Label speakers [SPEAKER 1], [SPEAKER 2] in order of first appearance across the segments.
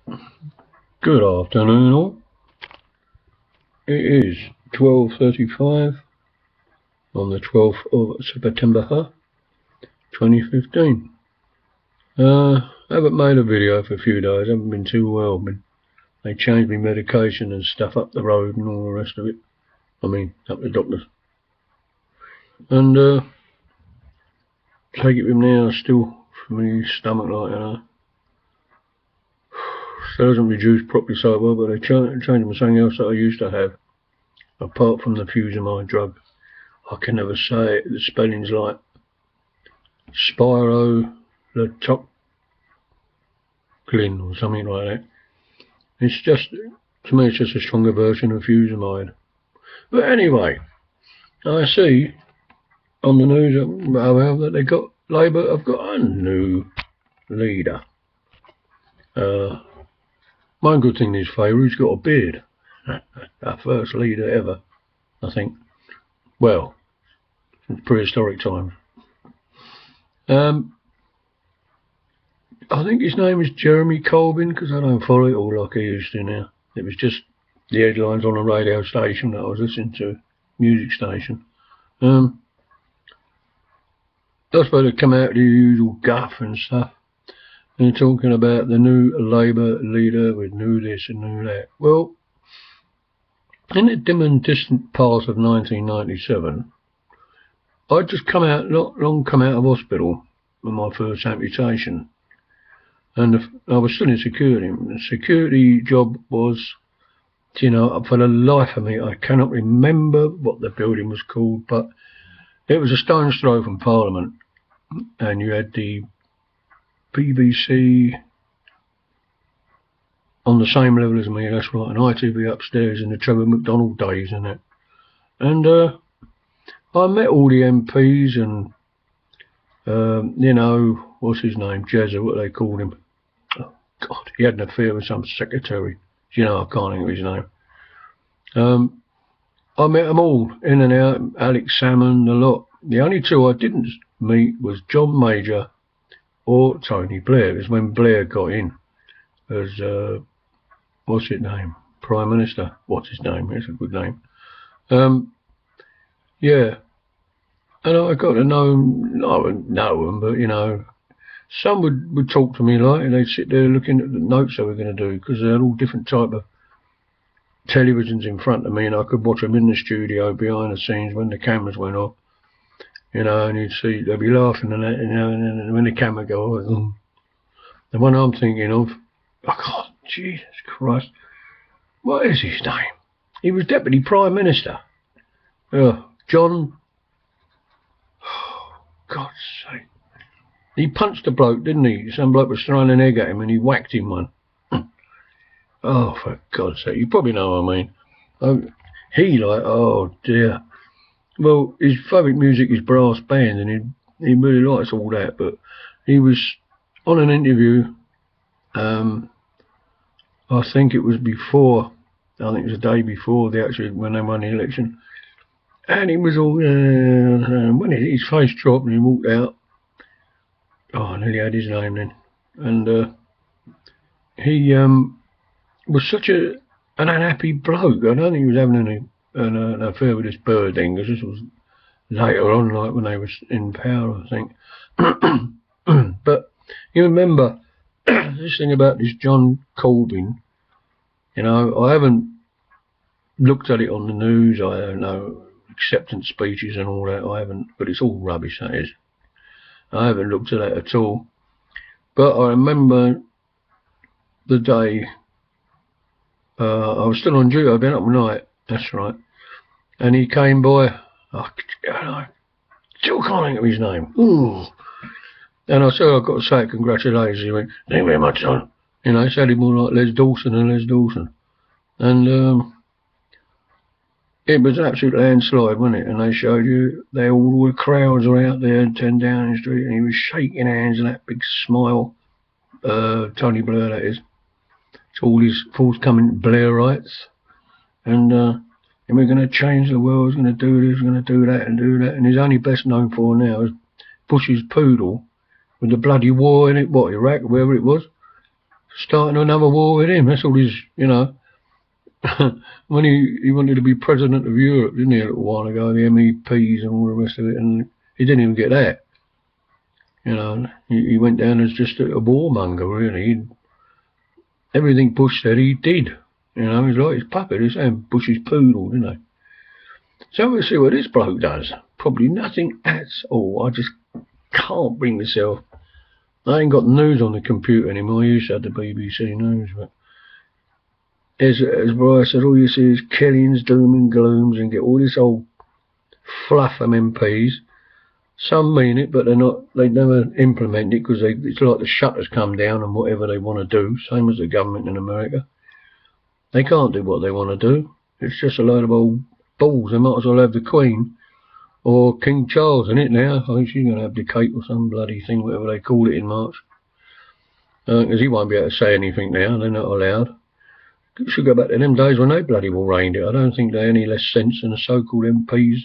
[SPEAKER 1] Good afternoon all. It is 12:35 on the 12th of September 2015. I haven't made a video for a few days. I haven't been too well. They changed me medication and stuff up the road and all the rest of it. I mean, up the doctors. And take it with me now still for my stomach, like, you know. Still hasn't reduced properly so well, but they changed me something else that I used to have. Apart from the fusimide drug. I can never say it. The spelling's like spiroletoglin or something like that. It's just, to me, it's just a stronger version of fusimide. But anyway, I see on the news that they got Labour have got a new leader. One good thing in his favour, he's got a beard. Our first leader ever, I think. Well, since prehistoric times. I think his name is Jeremy Corbyn, because I don't follow it all like I used to now. It was just the headlines on a radio station that I was listening to, music station. I suppose they come out with the usual guff and stuff. And they're talking about the new Labour leader with new this and new that. Well, in the dim and distant past of 1997, I'd just come out of hospital with my first amputation. And I was still in security. The security job was, you know, for the life of me, I cannot remember what the building was called, but it was a stone's throw from Parliament. And you had the BBC on the same level as me, that's right, and ITV upstairs in the Trevor McDonald days and that. And I met all the MPs and, you know, what's his name, Jezza, what they called him. Oh, God, he had an affair with some secretary. You know, I can't think of his name. I met them all, in and out, Alex Salmond, the lot. The only two I didn't meet was John Major or Tony Blair. It was when Blair got in as, what's his name? Prime Minister. What's his name? It's a good name. Yeah. And I got to know them, I wouldn't know them, but, you know, some would talk to me like, and they'd sit there looking at the notes they were going to do, because they had all different type of televisions in front of me, and I could watch them in the studio behind the scenes when the cameras went off, you know, and you'd see they'd be laughing and that, you know, and when the camera go off, the one I'm thinking of, oh God, Jesus Christ, what is his name? He was Deputy Prime Minister. John, oh, God's sake. He punched a bloke, didn't he? Some bloke was throwing an egg at him and he whacked him one. Oh, for God's sake, you probably know what I mean. Oh dear. Well, his favourite music is brass band, and he really likes all that, but he was on an interview, I think it was before, I think it was the day before when they won the election, and he was all, when his face dropped and he walked out, oh, I nearly had his name then, and he was such an unhappy bloke. I don't think he was having an affair with this bird then, because this was later on, like when they was in power, I think. But you remember this thing about this John Corbyn, you know, I haven't looked at it on the news, I don't know, acceptance speeches and all that, I haven't, but it's all rubbish, that is. I haven't looked at that at all. But I remember the day, I was still on duty, I'd been up all night, that's right. And he came by, I still can't think of his name. Ooh. And I said, I've got to say congratulations. He went, thank you very much, son. You know, it sounded more like Les Dawson and Les Dawson. And it was an absolute landslide, wasn't it? And they showed you, all the crowds were out there, 10 Downing Street, and he was shaking hands and that big smile. Tony Blair, that is. It's all his forthcoming Blairites. And we're going to change the world, we're going to do this, we're going to do that and do that. And he's only best known for now is Bush's poodle with the bloody war in it, what, Iraq, wherever it was. starting another war with him. That's all he's, you know. When he wanted to be president of Europe, didn't he, a little while ago, the MEPs and all the rest of it, and he didn't even get that. You know, he went down as just a warmonger, really. Everything Bush said he did. You know, he's like his puppet. He's saying Bush's poodle, didn't he? So we'll see what this bloke does. Probably nothing at all. I just can't bring myself. I ain't got news on the computer anymore. I used to have the BBC News, but as Bryce said, all you see is killings, doom and glooms, and get all this old fluff from MPs. Some mean it, but they never implement it because it's like the shutters come down on whatever they want to do, same as the government in America. They can't do what they want to do. It's just a load of old balls. They might as well have the Queen or King Charles in it now. I think she's going to abdicate or some bloody thing, whatever they call it in March. Because he won't be able to say anything now. They're not allowed. Should go back to them days when they bloody well reigned it. I don't think they're any less sense than the so-called MPs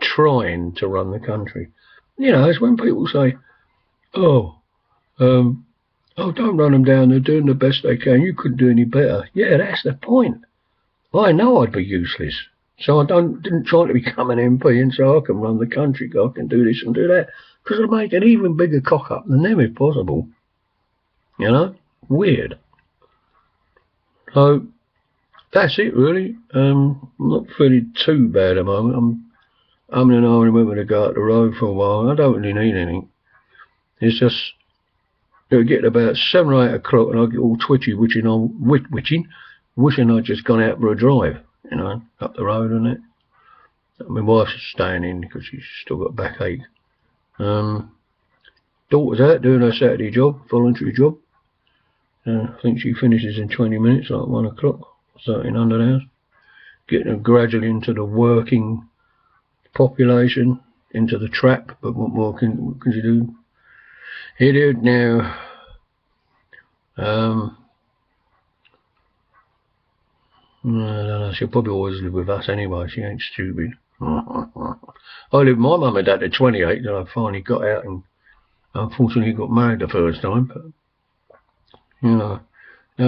[SPEAKER 1] trying to run the country. You know, it's when people say, oh, don't run them down. They're doing the best they can. You couldn't do any better. Yeah, that's the point. I know I'd be useless. So I didn't try to become an MP and say I can run the country, I can do this and do that. Because I'd make an even bigger cock up than them if possible. You know? Weird. So, that's it really. I'm not feeling too bad at the moment. I'm in an argument to go out the road for a while. I don't really need anything. It's just, it'll get about 7 or 8 o'clock and I'll get all twitchy, wishing I'd just gone out for a drive, you know, up the road and that. My wife's staying in because she's still got backache. Daughter's out doing her Saturday job, voluntary job. I think she finishes in 20 minutes, like 1 o'clock, 1300 hours. Getting her gradually into the working population, into the trap, but what more can you do? Hit it now. I don't know, she'll probably always live with us anyway, she ain't stupid. I lived with my mum and dad at 28 till I finally got out and unfortunately got married the first time, but you know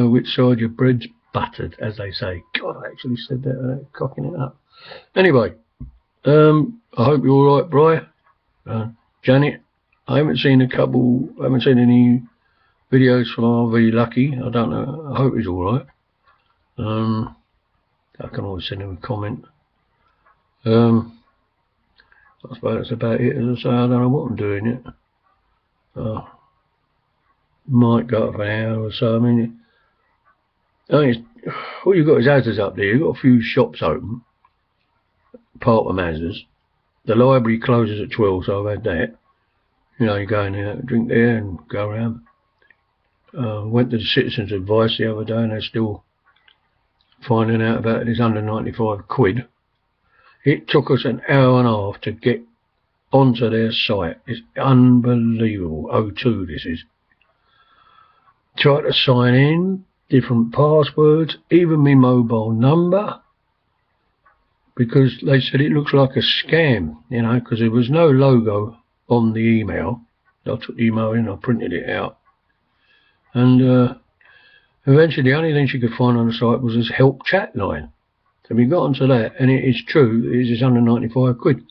[SPEAKER 1] which side your bread's buttered, as they say. God, I actually said that without cocking it up. Anyway, I hope you're alright, Bri. Janet, I haven't seen any videos from RV Lucky. I don't know, I hope he's alright. I can always send him a comment. I suppose that's about it. As I say, I don't know what I'm doing yet. Might go up an hour or so. I mean, all you've got is houses up there. You've got a few shops open, part of Mazda's. The library closes at 12, so I've had that. You know, you go in there, drink there and go around. Went to the Citizens Advice the other day and they're still finding out about this £195. It took us an hour and a half to get onto their site. It's unbelievable. O2 this is. Try to sign in, different passwords, even my mobile number, because they said it looks like a scam, you know, because there was no logo on the email. I took the email in, I printed it out, and eventually the only thing she could find on the site was this help chat line. So we got onto that, and it is true, it is £195.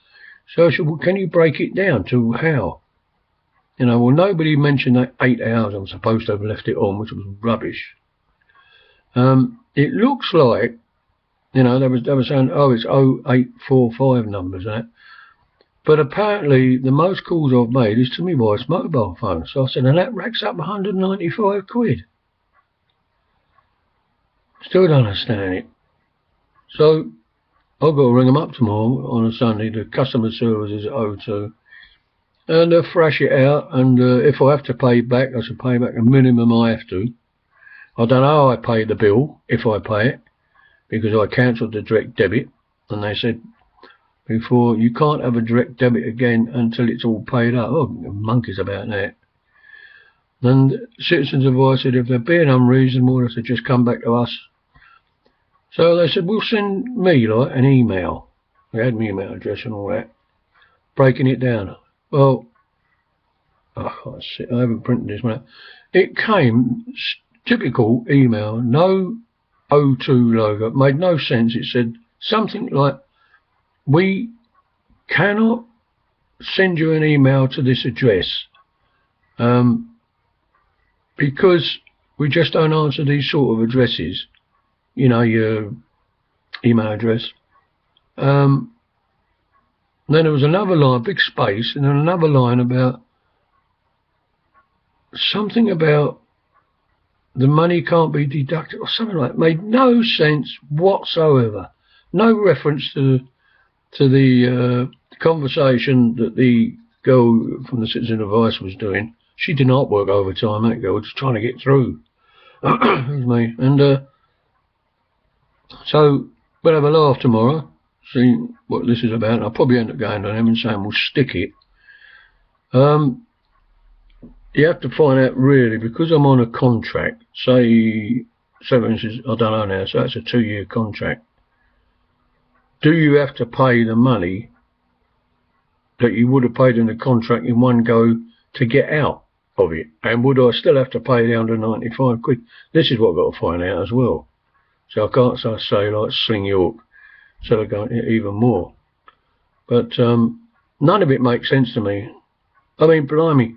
[SPEAKER 1] So I said, well, can you break it down to how? You know, well, nobody mentioned that 8 hours I'm supposed to have left it on, which was rubbish. It looks like, you know, they were saying, oh, it's 0845 numbers, that. But apparently, the most calls I've made is to my wife's mobile phone. So I said, and that racks up £195. Still don't understand it. So I've got to ring them up tomorrow on a Sunday. The customer service is at O2. And thrash it out, and if I have to pay back, I should pay back the minimum I have to. I don't know how I pay the bill, if I pay it, because I cancelled the direct debit, and they said before, you can't have a direct debit again until it's all paid up. Oh, monkeys about that. And Citizens Advice said if they're being unreasonable, they should just come back to us. So they said, we'll send me like an email. They had my email address and all that, breaking it down. Well, I haven't printed this one out. it came, typical email, no O2 logo, made no sense. It said something like, we cannot send you an email to this address because we just don't answer these sort of addresses, you know, your email address. Then there was another line, big space, and then another line about something about the money can't be deducted or something like that. Made no sense whatsoever. No reference to the conversation that the girl from the Citizen Advice was doing. She did not work overtime, that girl was trying to get through. Excuse me. And so we'll have a laugh tomorrow, see what this is about. I'll probably end up going to them and saying we'll stick it. You have to find out really, because I'm on a contract, say 7 inches, I don't know now, so that's a 2-year contract. Do you have to pay the money that you would have paid in the contract in one go to get out of it? And would I still have to pay the £195? This is what I've got to find out as well. So I can't say like Sling York, so they're going even more. But none of it makes sense to me. I mean, blimey,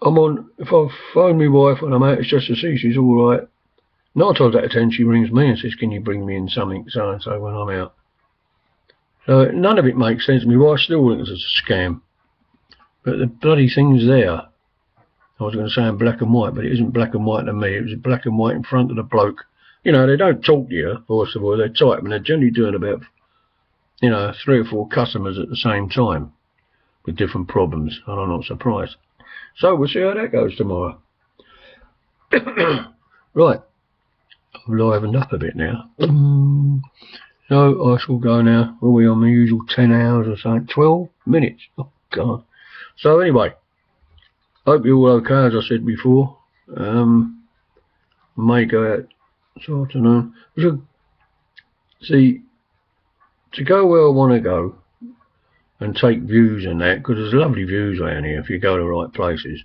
[SPEAKER 1] if I phone my wife when I'm out, it's just to see she's all right. 9 times out of 10 she rings me and says, can you bring me in something so and so when I'm out? So none of it makes sense. My wife still thinks it's a scam. But the bloody thing's there. I was going to say in black and white, but it isn't black and white to me. It was black and white in front of the bloke. You know, they don't talk to you, first of all. They type, and they're generally doing about, you know, 3 or 4 customers at the same time with different problems, and I'm not surprised. So we'll see how that goes tomorrow. Right. I've livened up a bit now. So I shall go now. Are we on the usual 10 hours or something? 12 minutes. Oh, God. So anyway, hope you're all okay, as I said before. May go out this afternoon. So, see, to go where I want to go and take views and that, because there's lovely views around here if you go to the right places.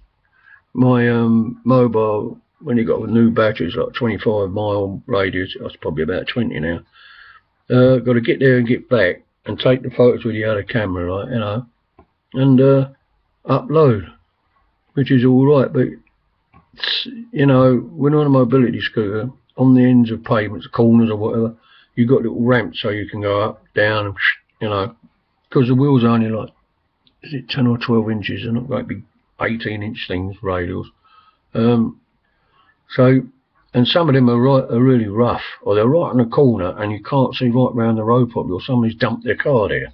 [SPEAKER 1] My mobile, when you got a new battery, it's like 25-mile radius. That's probably about 20 now. Got to get there and get back and take the photos with the other camera, right, you know, and upload, which is all right. But you know, when on a mobility scooter, on the ends of pavements, corners or whatever, you've got little ramps so you can go up, down, and you know, because the wheels are only like, is it 10 or 12 inches? They're not going to be 18-inch things, radials. So, and some of them are really rough, or they're right in the corner and you can't see right round the road probably, or somebody's dumped their car there,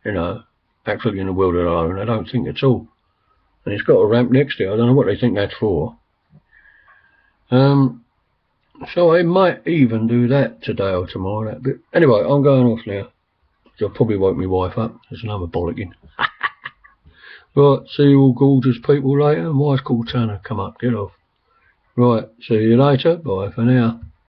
[SPEAKER 1] you know, actually in the world of their own. I don't think at all. And it's got a ramp next to it. I don't know what they think that's for. So I might even do that today or tomorrow. But anyway, I'm going off now. I'll probably woke my wife up. There's another bollocking. Right, see you all gorgeous people later. My wife's called Tanner. Come up, get off. Right, see you later. Bye for now.